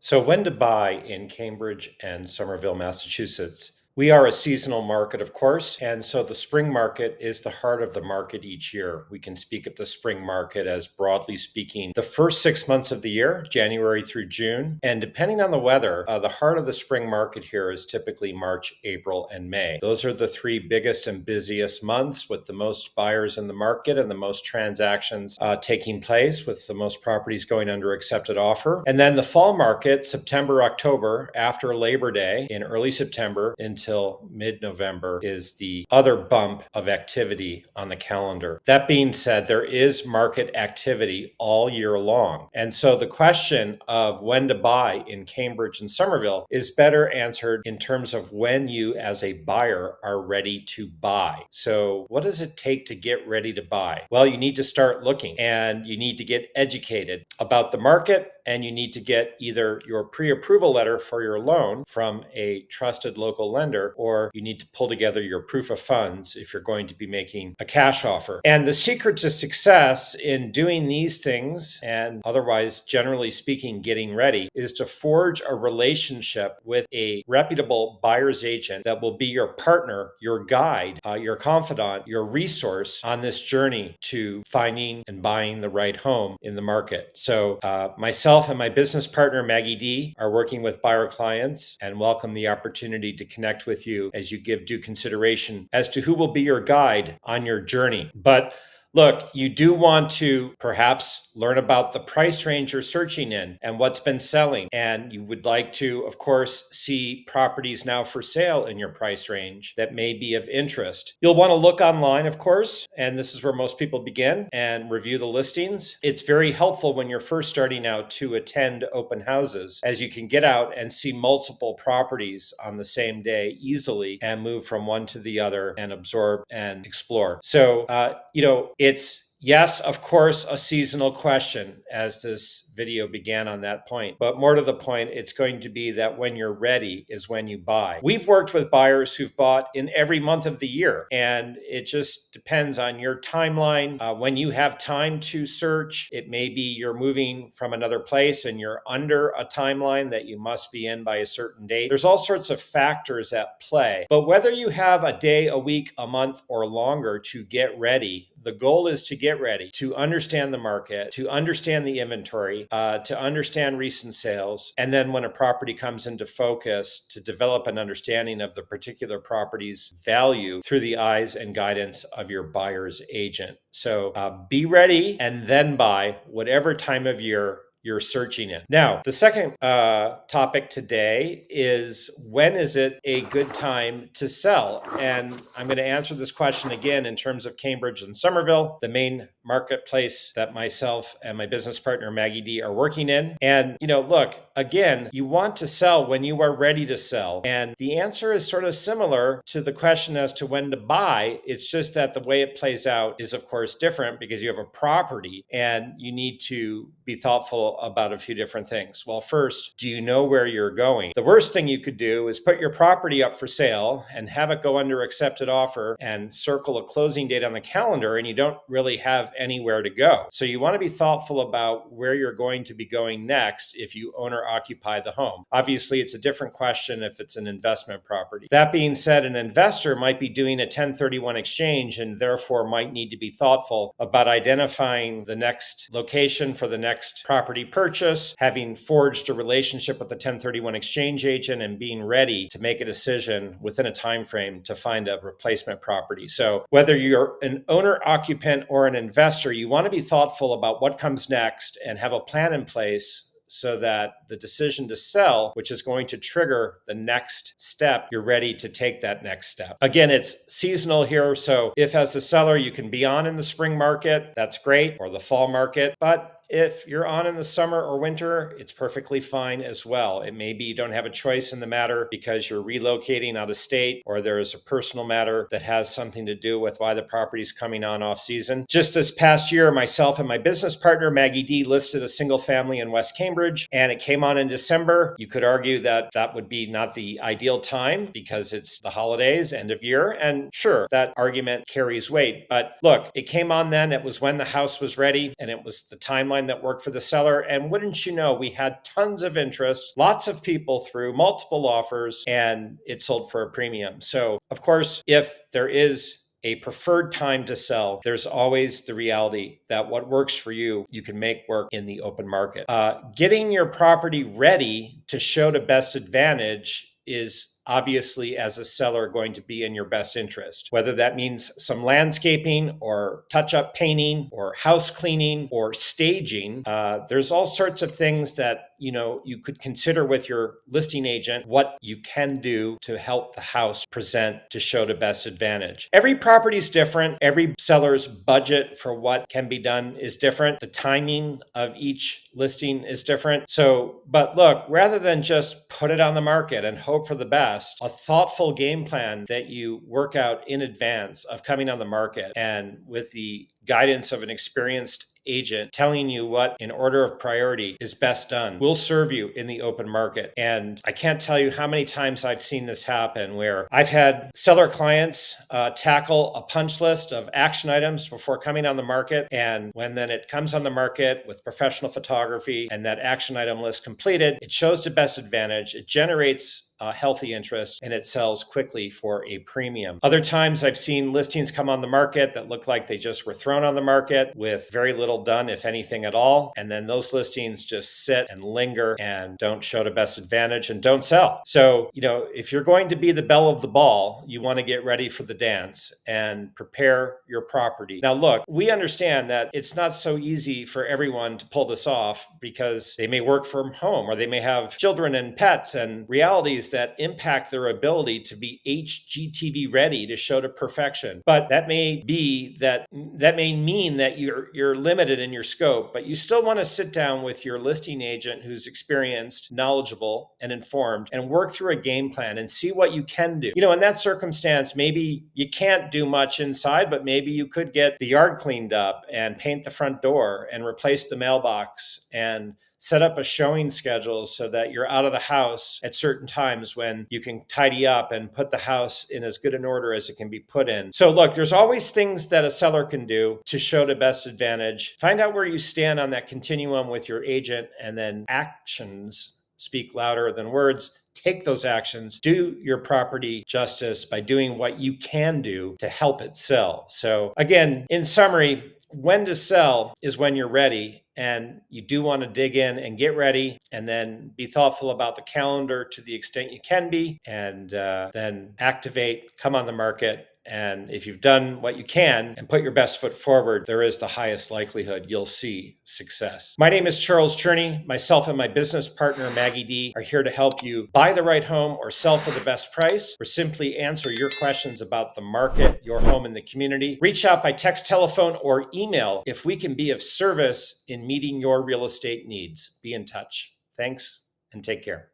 So, when to buy in Cambridge and Somerville, Massachusetts? We are a seasonal market, of course, and so the spring market is the heart of the market each year. We can speak of the spring market as, broadly speaking, the first 6 months of the year, January through June. And depending on the weather, the heart of the spring market here is typically March, April, and May. Those are the three biggest and busiest months with the most buyers in the market and the most transactions taking place, with the most properties going under accepted offer. And then the fall market, September, October, after Labor Day in early September until mid-November, is the other bump of activity on the calendar. That being said, there is market activity all year long. And so the question of when to buy in Cambridge and Somerville is better answered in terms of when you as a buyer are ready to buy. So what does it take to get ready to buy? Well, you need to start looking and you need to get educated about the market, and you need to get either your pre-approval letter for your loan from a trusted local lender, or you need to pull together your proof of funds if you're going to be making a cash offer. And the secret to success in doing these things, and otherwise, generally speaking, getting ready, is to forge a relationship with a reputable buyer's agent that will be your partner, your guide, your confidant, your resource on this journey to finding and buying the right home in the market. So myself and my business partner, Maggie D, are working with buyer clients and welcome the opportunity to connect with you as you give due consideration as to who will be your guide on your journey. But look, you do want to perhaps learn about the price range you're searching in and what's been selling. And you would like to, of course, see properties now for sale in your price range that may be of interest. You'll want to look online, of course, and this is where most people begin, and review the listings. It's very helpful when you're first starting out to attend open houses, as you can get out and see multiple properties on the same day easily and move from one to the other and absorb and explore. So, it's, yes, of course, a seasonal question, as this video began on that point. But more to the point, it's going to be that when you're ready is when you buy. We've worked with buyers who've bought in every month of the year, and it just depends on your timeline. When you have time to search, it may be you're moving from another place and you're under a timeline that you must be in by a certain date. There's all sorts of factors at play. But whether you have a day, a week, a month, or longer to get ready, the goal is to get ready, to understand the market, to understand the inventory, to understand recent sales, and then when a property comes into focus, to develop an understanding of the particular property's value through the eyes and guidance of your buyer's agent. So be ready and then buy whatever time of year you're searching in. Now, the second topic today is, when is it a good time to sell? And I'm going to answer this question again in terms of Cambridge and Somerville, the main marketplace that myself and my business partner Maggie D are working in. And, look, again, you want to sell when you are ready to sell. And the answer is sort of similar to the question as to when to buy. It's just that the way it plays out is, of course, different because you have a property and you need to be thoughtful about a few different things. Well, first, do you know where you're going? The worst thing you could do is put your property up for sale and have it go under accepted offer and circle a closing date on the calendar, and you don't really have anywhere to go. So you want to be thoughtful about where you're going to be going next if you own or occupy the home. Obviously, it's a different question if it's an investment property. That being said, an investor might be doing a 1031 exchange and therefore might need to be thoughtful about identifying the next location for the next property purchase, having forged a relationship with the 1031 exchange agent, and being ready to make a decision within a time frame to find a replacement property. So whether you're an owner, occupant, or an investor, you want to be thoughtful about what comes next and have a plan in place so that the decision to sell, which is going to trigger the next step, you're ready to take that next step. Again, it's seasonal here. So if as a seller you can be on in the spring market, that's great, or the fall market. But if you're on in the summer or winter, it's perfectly fine as well. It may be you don't have a choice in the matter because you're relocating out of state, or there is a personal matter that has something to do with why the property is coming on off season. Just this past year, myself and my business partner, Maggie D, listed a single family in West Cambridge, and it came on in December. You could argue that that would be not the ideal time because it's the holidays, end of year. And sure, that argument carries weight. But look, it came on then. It was when the house was ready, and it was the timeline timeline that worked for the seller. And wouldn't you know, we had tons of interest, lots of people through multiple offers, and it sold for a premium. So, of course, if there is a preferred time to sell, there's always the reality that what works for you, you can make work in the open market. Getting your property ready to show to best advantage is obviously, as a seller, going to be in your best interest. Whether that means some landscaping or touch-up painting or house cleaning or staging, there's all sorts of things that you could consider with your listing agent what you can do to help the house present to show to best advantage. Every property is different. Every seller's budget for what can be done is different. The timing of each listing is different. But look, rather than just put it on the market and hope for the best, a thoughtful game plan that you work out in advance of coming on the market, and with the guidance of an experienced agent telling you what in order of priority is best done will serve you in the open market. And I can't tell you how many times I've seen this happen where I've had seller clients tackle a punch list of action items before coming on the market. And when then it comes on the market with professional photography and that action item list completed, it shows to best advantage, it generates healthy interest, and it sells quickly for a premium. Other times I've seen listings come on the market that look like they just were thrown on the market with very little done, if anything at all. And then those listings just sit and linger and don't show to best advantage and don't sell. So, if you're going to be the belle of the ball, you want to get ready for the dance and prepare your property. Now, look, we understand that it's not so easy for everyone to pull this off because they may work from home or they may have children and pets and realities that impact their ability to be HGTV ready to show to perfection. But that may mean that you're limited in your scope, but you still want to sit down with your listing agent who's experienced, knowledgeable, and informed, and work through a game plan and see what you can do. In that circumstance, maybe you can't do much inside, but maybe you could get the yard cleaned up and paint the front door and replace the mailbox and set up a showing schedule so that you're out of the house at certain times when you can tidy up and put the house in as good an order as it can be put in. So look, there's always things that a seller can do to show to best advantage. Find out where you stand on that continuum with your agent, and then actions speak louder than words. Take those actions. Do your property justice by doing what you can do to help it sell. So again, in summary, when to sell is when you're ready. And you do want to dig in and get ready, and then be thoughtful about the calendar to the extent you can be, and then activate, come on the market. And if you've done what you can and put your best foot forward, there is the highest likelihood you'll see success. My name is Charles Cherney. Myself and my business partner, Maggie D, are here to help you buy the right home or sell for the best price, or simply answer your questions about the market, your home, and the community. Reach out by text, telephone, or email if we can be of service in meeting your real estate needs. Be in touch. Thanks, and take care.